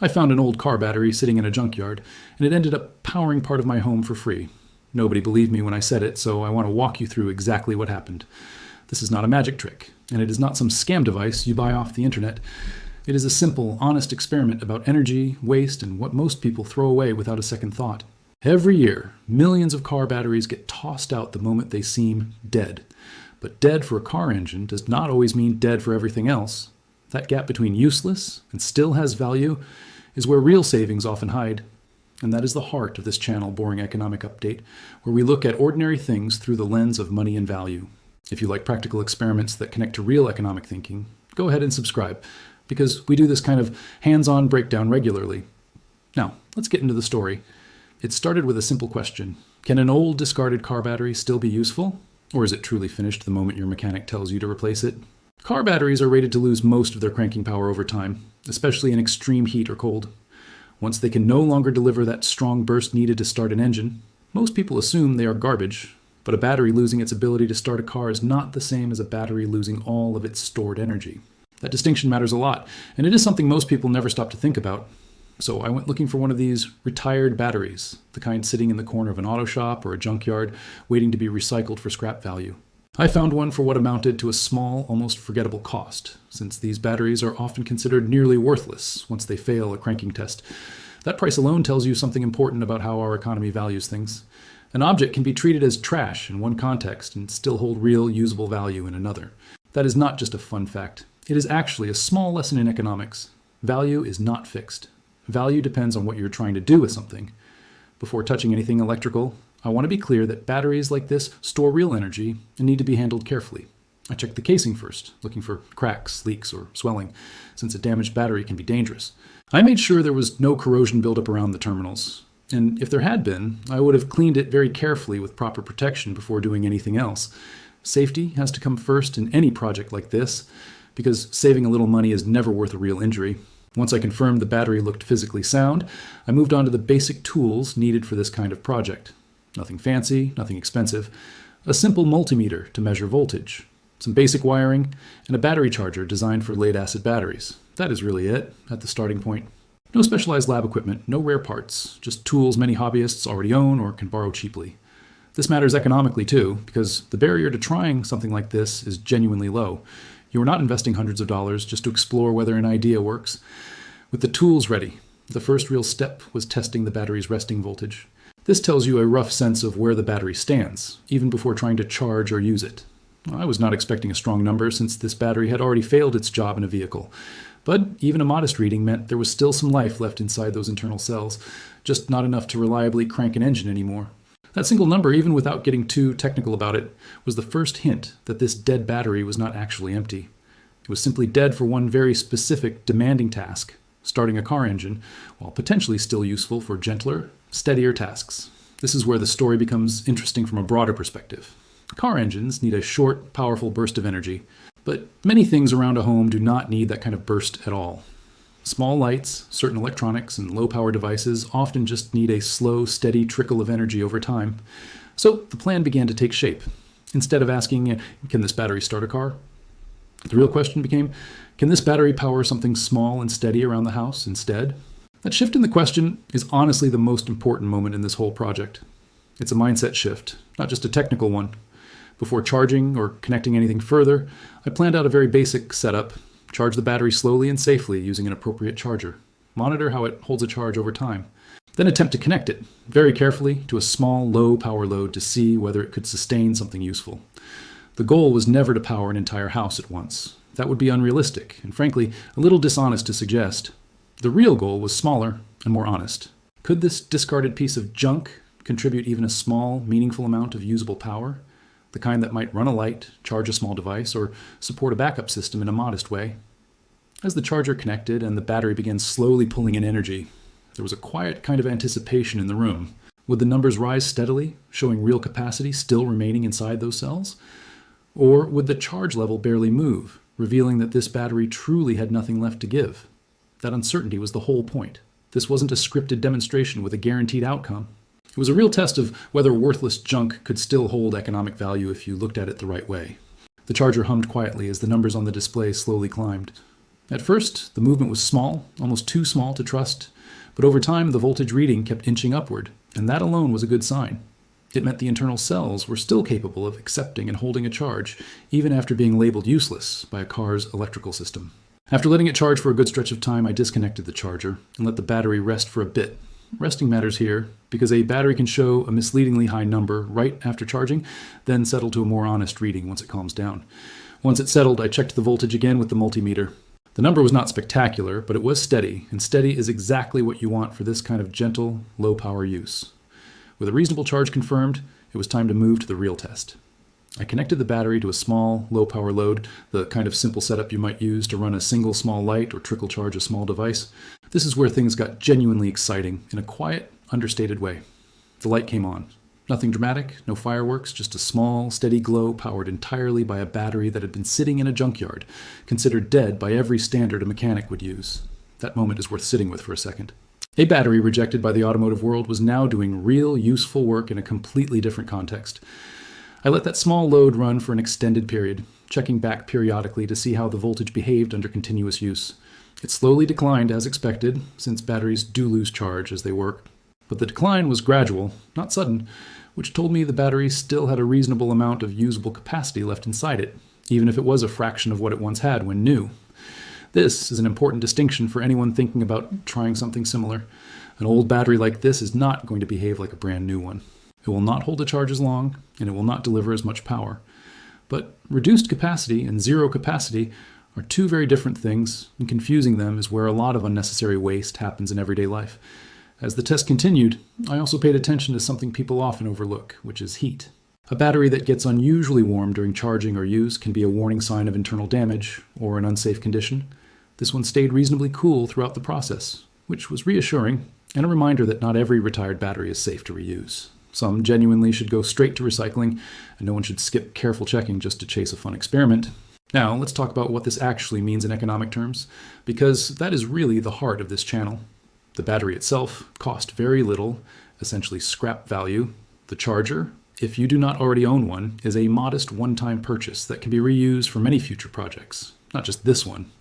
I found an old car battery sitting in a junkyard, and it ended up powering part of my home for free. Nobody believed me when I said it, so I want to walk you through exactly what happened. This is not a magic trick, and it is not some scam device you buy off the internet. It is a simple, honest experiment about energy, waste, and what most people throw away without a second thought. Every year, millions of car batteries get tossed out the moment they seem dead. But dead for a car engine does not always mean dead for everything else. That gap between useless and still has value is where real savings often hide. And that is the heart of this channel, Boring Economic Update, where we look at ordinary things through the lens of money and value. If you like practical experiments that connect to real economic thinking, go ahead and subscribe, because we do this kind of hands-on breakdown regularly. Now, let's get into the story. It started with a simple question. Can an old discarded car battery still be useful? Or is it truly finished the moment your mechanic tells you to replace it? Car batteries are rated to lose most of their cranking power over time, especially in extreme heat or cold. Once they can no longer deliver that strong burst needed to start an engine, most people assume they are garbage. But a battery losing its ability to start a car is not the same as a battery losing all of its stored energy. That distinction matters a lot, and it is something most people never stop to think about. So I went looking for one of these retired batteries, the kind sitting in the corner of an auto shop or a junkyard, waiting to be recycled for scrap value. I found one for what amounted to a small, almost forgettable cost, since these batteries are often considered nearly worthless once they fail a cranking test. That price alone tells you something important about how our economy values things. An object can be treated as trash in one context and still hold real, usable value in another. That is not just a fun fact. It is actually a small lesson in economics. Value is not fixed. Value depends on what you're trying to do with something. Before touching anything electrical, I want to be clear that batteries like this store real energy and need to be handled carefully. I checked the casing first, looking for cracks, leaks, or swelling, since a damaged battery can be dangerous. I made sure there was no corrosion buildup around the terminals. And if there had been, I would have cleaned it very carefully with proper protection before doing anything else. Safety has to come first in any project like this, because saving a little money is never worth a real injury. Once I confirmed the battery looked physically sound, I moved on to the basic tools needed for this kind of project. Nothing fancy, nothing expensive. A simple multimeter to measure voltage, some basic wiring, and a battery charger designed for lead-acid batteries. That is really it, at the starting point. No specialized lab equipment, no rare parts, just tools many hobbyists already own or can borrow cheaply. This matters economically too, because the barrier to trying something like this is genuinely low. You are not investing hundreds of dollars just to explore whether an idea works. With the tools ready, the first real step was testing the battery's resting voltage. This tells you a rough sense of where the battery stands, even before trying to charge or use it. I was not expecting a strong number since this battery had already failed its job in a vehicle. But even a modest reading meant there was still some life left inside those internal cells, just not enough to reliably crank an engine anymore. That single number, even without getting too technical about it, was the first hint that this dead battery was not actually empty. It was simply dead for one very specific, demanding task, starting a car engine, while potentially still useful for gentler, steadier tasks. This is where the story becomes interesting from a broader perspective. Car engines need a short, powerful burst of energy, but many things around a home do not need that kind of burst at all. Small lights, certain electronics, and low-power devices often just need a slow, steady trickle of energy over time. So the plan began to take shape. Instead of asking, can this battery start a car? The real question became, can this battery power something small and steady around the house instead? That shift in the question is honestly the most important moment in this whole project. It's a mindset shift, not just a technical one. Before charging or connecting anything further, I planned out a very basic setup. Charge the battery slowly and safely using an appropriate charger. Monitor how it holds a charge over time. Then attempt to connect it, very carefully, to a small, low power load to see whether it could sustain something useful. The goal was never to power an entire house at once. That would be unrealistic, and frankly, a little dishonest to suggest. The real goal was smaller and more honest. Could this discarded piece of junk contribute even a small, meaningful amount of usable power? The kind that might run a light, charge a small device, or support a backup system in a modest way. As the charger connected and the battery began slowly pulling in energy, there was a quiet kind of anticipation in the room. Would the numbers rise steadily, showing real capacity still remaining inside those cells? Or would the charge level barely move, revealing that this battery truly had nothing left to give? That uncertainty was the whole point. This wasn't a scripted demonstration with a guaranteed outcome. It was a real test of whether worthless junk could still hold economic value if you looked at it the right way. The charger hummed quietly as the numbers on the display slowly climbed. At first, the movement was small, almost too small to trust, but over time the voltage reading kept inching upward, and that alone was a good sign. It meant the internal cells were still capable of accepting and holding a charge, even after being labeled useless by a car's electrical system. After letting it charge for a good stretch of time, I disconnected the charger and let the battery rest for a bit. Resting matters here because a battery can show a misleadingly high number right after charging, then settle to a more honest reading once it calms down. Once it settled, I checked the voltage again with the multimeter. The number was not spectacular, but it was steady, and steady is exactly what you want for this kind of gentle, low-power use. With a reasonable charge confirmed, it was time to move to the real test. I connected the battery to a small, low-power load, the kind of simple setup you might use to run a single small light or trickle charge a small device. This is where things got genuinely exciting in a quiet, understated way. The light came on. Nothing dramatic, no fireworks, just a small, steady glow powered entirely by a battery that had been sitting in a junkyard, considered dead by every standard a mechanic would use. That moment is worth sitting with for a second. A battery rejected by the automotive world was now doing real, useful work in a completely different context. I let that small load run for an extended period, checking back periodically to see how the voltage behaved under continuous use. It slowly declined as expected, since batteries do lose charge as they work. But the decline was gradual, not sudden, which told me the battery still had a reasonable amount of usable capacity left inside it, even if it was a fraction of what it once had when new. This is an important distinction for anyone thinking about trying something similar. An old battery like this is not going to behave like a brand new one. It will not hold a charge as long, and it will not deliver as much power. But reduced capacity and zero capacity are two very different things, and confusing them is where a lot of unnecessary waste happens in everyday life. As the test continued, I also paid attention to something people often overlook, which is heat. A battery that gets unusually warm during charging or use can be a warning sign of internal damage or an unsafe condition. This one stayed reasonably cool throughout the process, which was reassuring and a reminder that not every retired battery is safe to reuse. Some genuinely should go straight to recycling, and no one should skip careful checking just to chase a fun experiment. Now, let's talk about what this actually means in economic terms, because that is really the heart of this channel. The battery itself cost very little, essentially scrap value. The charger, if you do not already own one, is a modest one-time purchase that can be reused for many future projects, not just this one.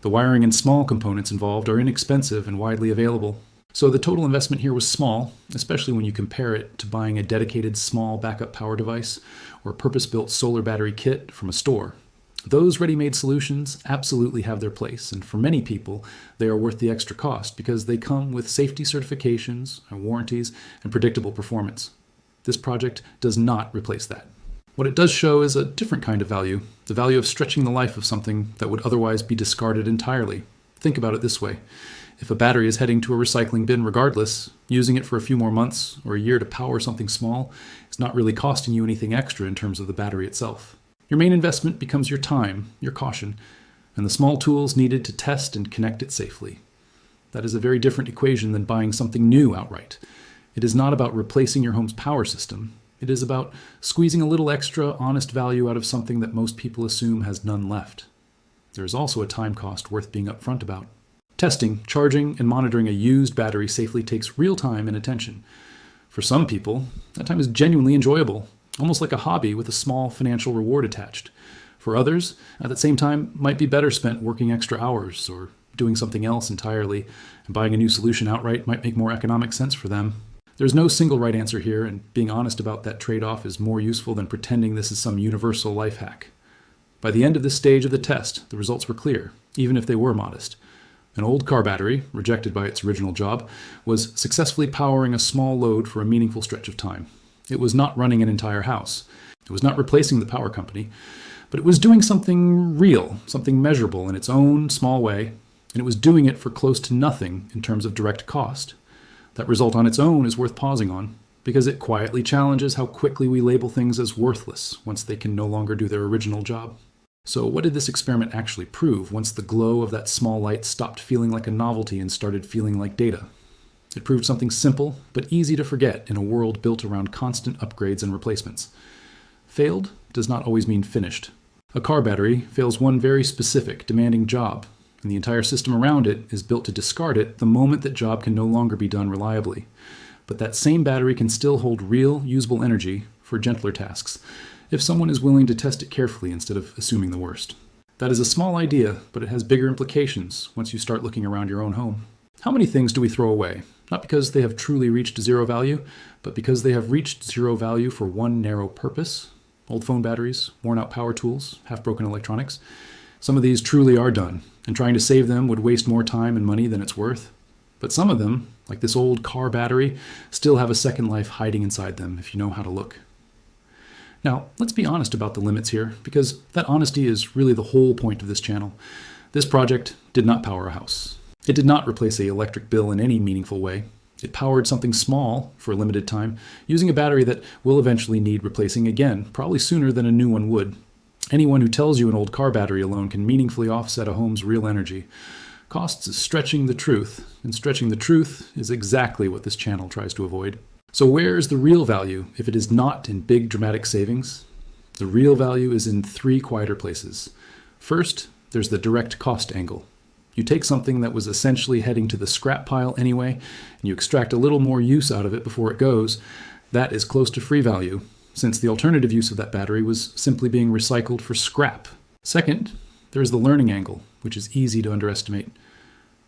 The wiring and small components involved are inexpensive and widely available. So the total investment here was small, especially when you compare it to buying a dedicated small backup power device or a purpose-built solar battery kit from a store. Those ready-made solutions absolutely have their place, and for many people, they are worth the extra cost because they come with safety certifications, warranties, and predictable performance. This project does not replace that. What it does show is a different kind of value, the value of stretching the life of something that would otherwise be discarded entirely. Think about it this way. If a battery is heading to a recycling bin regardless, using it for a few more months or a year to power something small is not really costing you anything extra in terms of the battery itself. Your main investment becomes your time, your caution, and the small tools needed to test and connect it safely. That is a very different equation than buying something new outright. It is not about replacing your home's power system. It is about squeezing a little extra honest value out of something that most people assume has none left. There is also a time cost worth being upfront about. Testing, charging, and monitoring a used battery safely takes real time and attention. For some people, that time is genuinely enjoyable, almost like a hobby with a small financial reward attached. For others, at that same time, might be better spent working extra hours or doing something else entirely, and buying a new solution outright might make more economic sense for them. There's no single right answer here, and being honest about that trade-off is more useful than pretending this is some universal life hack. By the end of this stage of the test, the results were clear, even if they were modest. An old car battery, rejected by its original job, was successfully powering a small load for a meaningful stretch of time. It was not running an entire house. It was not replacing the power company, but it was doing something real, something measurable in its own small way, and it was doing it for close to nothing in terms of direct cost. That result on its own is worth pausing on, because it quietly challenges how quickly we label things as worthless once they can no longer do their original job. So what did this experiment actually prove once the glow of that small light stopped feeling like a novelty and started feeling like data? It proved something simple, but easy to forget in a world built around constant upgrades and replacements. Failed does not always mean finished. A car battery fails one very specific, demanding job, and the entire system around it is built to discard it the moment that job can no longer be done reliably. But that same battery can still hold real, usable energy for gentler tasks, if someone is willing to test it carefully instead of assuming the worst. That is a small idea, but it has bigger implications once you start looking around your own home. How many things do we throw away? Not because they have truly reached zero value, but because they have reached zero value for one narrow purpose. Old phone batteries, worn-out power tools, half-broken electronics. Some of these truly are done, and trying to save them would waste more time and money than it's worth. But some of them, like this old car battery, still have a second life hiding inside them if you know how to look. Now, let's be honest about the limits here, because that honesty is really the whole point of this channel. This project did not power a house. It did not replace an electric bill in any meaningful way. It powered something small for a limited time, using a battery that will eventually need replacing again, probably sooner than a new one would. Anyone who tells you an old car battery alone can meaningfully offset a home's real energy. Costs is stretching the truth, and stretching the truth is exactly what this channel tries to avoid. So where is the real value if it is not in big dramatic savings? The real value is in three quieter places. First, there's the direct cost angle. You take something that was essentially heading to the scrap pile anyway, and you extract a little more use out of it before it goes. That is close to free value, since the alternative use of that battery was simply being recycled for scrap. Second, there's the learning angle, which is easy to underestimate.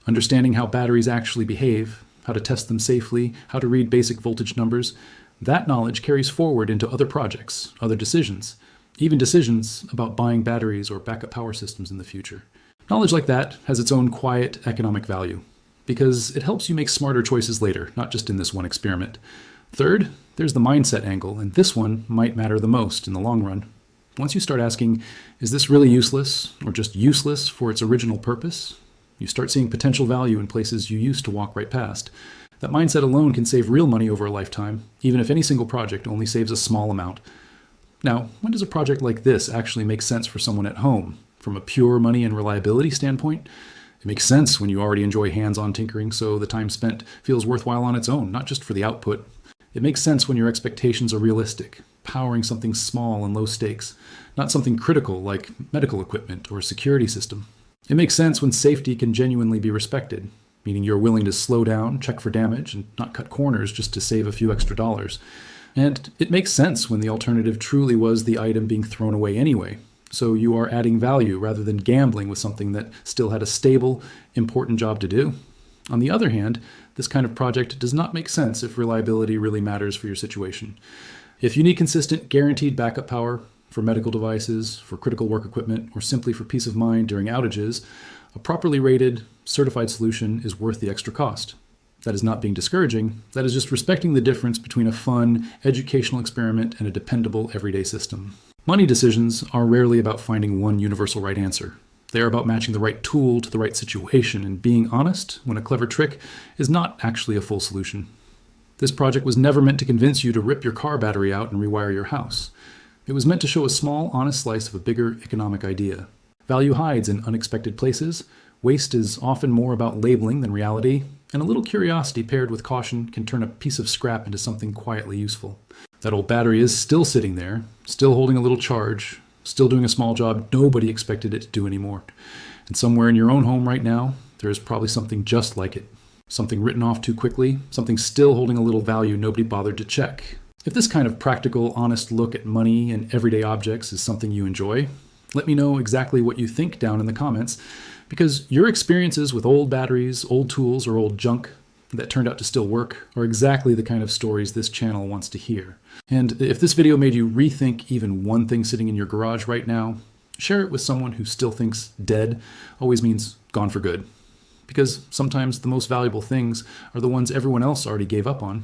Understanding how batteries actually behave, how to test them safely, how to read basic voltage numbers, that knowledge carries forward into other projects, other decisions, even decisions about buying batteries or backup power systems in the future. Knowledge like that has its own quiet economic value, because it helps you make smarter choices later, not just in this one experiment. Third, there's the mindset angle, and this one might matter the most in the long run. Once you start asking, is this really useless, or just useless for its original purpose? You start seeing potential value in places you used to walk right past. That mindset alone can save real money over a lifetime, even if any single project only saves a small amount. Now, when does a project like this actually make sense for someone at home? From a pure money and reliability standpoint, it makes sense when you already enjoy hands-on tinkering, so the time spent feels worthwhile on its own, not just for the output. It makes sense when your expectations are realistic, powering something small and low stakes, not something critical like medical equipment or a security system. It makes sense when safety can genuinely be respected, meaning you're willing to slow down, check for damage, and not cut corners just to save a few extra dollars. And it makes sense when the alternative truly was the item being thrown away anyway, so you are adding value rather than gambling with something that still had a stable, important job to do. On the other hand, this kind of project does not make sense if reliability really matters for your situation. If you need consistent, guaranteed backup power for medical devices, for critical work equipment, or simply for peace of mind during outages, a properly rated, certified solution is worth the extra cost. That is not being discouraging, that is just respecting the difference between a fun, educational experiment and a dependable, everyday system. Money decisions are rarely about finding one universal right answer. They are about matching the right tool to the right situation and being honest when a clever trick is not actually a full solution. This project was never meant to convince you to rip your car battery out and rewire your house. It was meant to show a small, honest slice of a bigger economic idea. Value hides in unexpected places, waste is often more about labeling than reality, and a little curiosity paired with caution can turn a piece of scrap into something quietly useful. That old battery is still sitting there, still holding a little charge, still doing a small job nobody expected it to do anymore. And somewhere in your own home right now, there is probably something just like it. Something written off too quickly, something still holding a little value nobody bothered to check. If this kind of practical, honest look at money and everyday objects is something you enjoy, let me know exactly what you think down in the comments, because your experiences with old batteries, old tools, or old junk that turned out to still work are exactly the kind of stories this channel wants to hear. And if this video made you rethink even one thing sitting in your garage right now, share it with someone who still thinks dead always means gone for good. Because sometimes the most valuable things are the ones everyone else already gave up on.